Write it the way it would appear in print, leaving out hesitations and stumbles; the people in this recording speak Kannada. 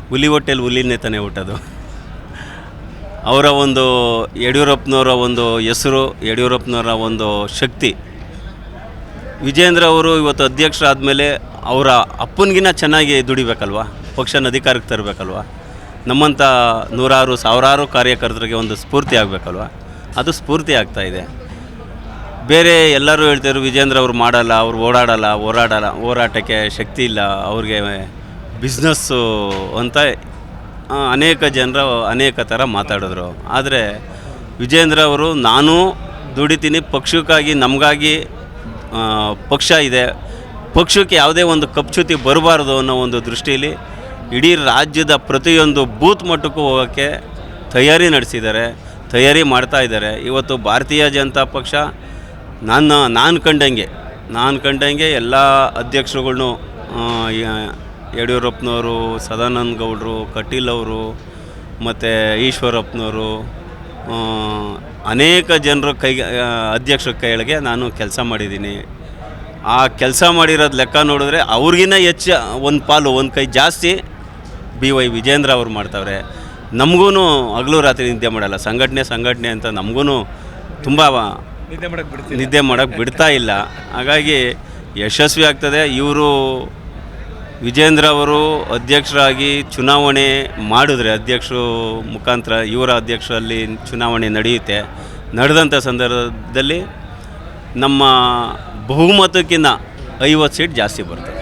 ಹುಲಿ ಹೊಟ್ಟೆಲಿ ಹುಲಿನೇ ತಾನೇ ಹುಟ್ಟೋದು. ಅವರ ಒಂದು ಯಡಿಯೂರಪ್ಪನವರ ಒಂದು ಹೆಸರು, ಯಡಿಯೂರಪ್ಪನವರ ಒಂದು ಶಕ್ತಿ. ವಿಜೇಂದ್ರ ಅವರು ಇವತ್ತು ಅಧ್ಯಕ್ಷರಾದಮೇಲೆ ಅವರ ಅಪ್ಪನಿಗಿನ್ನ ಚೆನ್ನಾಗಿ ದುಡಿಬೇಕಲ್ವ, ಪಕ್ಷನ ಅಧಿಕಾರಕ್ಕೆ ತರಬೇಕಲ್ವ, ನಮ್ಮಂಥ ನೂರಾರು ಸಾವಿರಾರು ಕಾರ್ಯಕರ್ತರಿಗೆ ಒಂದು ಸ್ಫೂರ್ತಿ ಆಗಬೇಕಲ್ವ, ಅದು ಸ್ಫೂರ್ತಿ ಆಗ್ತಾಯಿದೆ. ಬೇರೆ ಎಲ್ಲರೂ ಹೇಳ್ತಾರೆ ವಿಜೇಂದ್ರ ಅವರು ಮಾಡಲ್ಲ, ಅವ್ರು ಹೋರಾಟಕ್ಕೆ ಶಕ್ತಿ ಇಲ್ಲ, ಅವ್ರಿಗೆ ಬಿಸ್ನೆಸ್ಸು ಅಂತ ಅನೇಕ ಜನರು ಅನೇಕ ಥರ ಮಾತಾಡಿದ್ರು. ಆದರೆ ವಿಜೇಂದ್ರ ಅವರು ನಾನು ದುಡಿತೀನಿ ಪಕ್ಷಕ್ಕಾಗಿ, ನಮಗಾಗಿ ಪಕ್ಷ ಇದೆ, ಪಕ್ಷಕ್ಕೆ ಯಾವುದೇ ಒಂದು ಕಪ್ಚ್ಯುತಿ ಬರಬಾರ್ದು ಅನ್ನೋ ಒಂದು ದೃಷ್ಟಿಯಲ್ಲಿ ಇಡೀ ರಾಜ್ಯದ ಪ್ರತಿಯೊಂದು ಬೂತ್ ಮಟ್ಟಕ್ಕೂ ಹೋಗೋಕ್ಕೆ ತಯಾರಿ ನಡೆಸಿದ್ದಾರೆ, ತಯಾರಿ ಮಾಡ್ತಾಯಿದ್ದಾರೆ. ಇವತ್ತು ಭಾರತೀಯ ಜನತಾ ಪಕ್ಷ ನಾನು ಕಂಡಂಗೆ ಎಲ್ಲ ಅಧ್ಯಕ್ಷರುಗಳ್ನು ಯಡಿಯೂರಪ್ಪನವರು, ಸದಾನಂದ ಗೌಡರು, ಕಟೀಲ್ ಅವರು ಮತ್ತು ಈಶ್ವರಪ್ಪನವರು, ಅನೇಕ ಜನರು ಅಧ್ಯಕ್ಷರ ಕೈಗಳಿಗೆ ನಾನು ಕೆಲಸ ಮಾಡಿದ್ದೀನಿ. ಆ ಕೆಲಸ ಮಾಡಿರೋದು ಲೆಕ್ಕ ನೋಡಿದ್ರೆ ಅವ್ರಿಗಿನ್ನ ಹೆಚ್ಚು ಒಂದು ಪಾಲು, ಒಂದು ಕೈ ಜಾಸ್ತಿ BY ವಿಜೇಂದ್ರ ಅವ್ರು ಮಾಡ್ತಾವ್ರೆ. ನಮಗೂ ಹಗಲು ರಾತ್ರಿ ನಿದ್ದೆ ಮಾಡಲ್ಲ, ಸಂಘಟನೆ ಅಂತ ನಮಗೂ ತುಂಬ ನಿದ್ದೆ ಮಾಡೋಕ್ಕೆ ಬಿಡ್ತಾ ಇಲ್ಲ. ಹಾಗಾಗಿ ಯಶಸ್ವಿ ಆಗ್ತದೆ. ಇವರು ವಿಜೇಂದ್ರ ಅವರು ಅಧ್ಯಕ್ಷರಾಗಿ ಚುನಾವಣೆ ಮಾಡಿದ್ರೆ, ಅಧ್ಯಕ್ಷರು ಮುಖಾಂತರ ಇವರ ಅಧ್ಯಕ್ಷರಲ್ಲಿ ಚುನಾವಣೆ ನಡೆಯುತ್ತೆ. ನಡೆದಂಥ ಸಂದರ್ಭದಲ್ಲಿ ನಮ್ಮ ಬಹುಮತಕ್ಕಿಂತ 50 ಸೀಟ್ ಜಾಸ್ತಿ ಬರ್ತದೆ.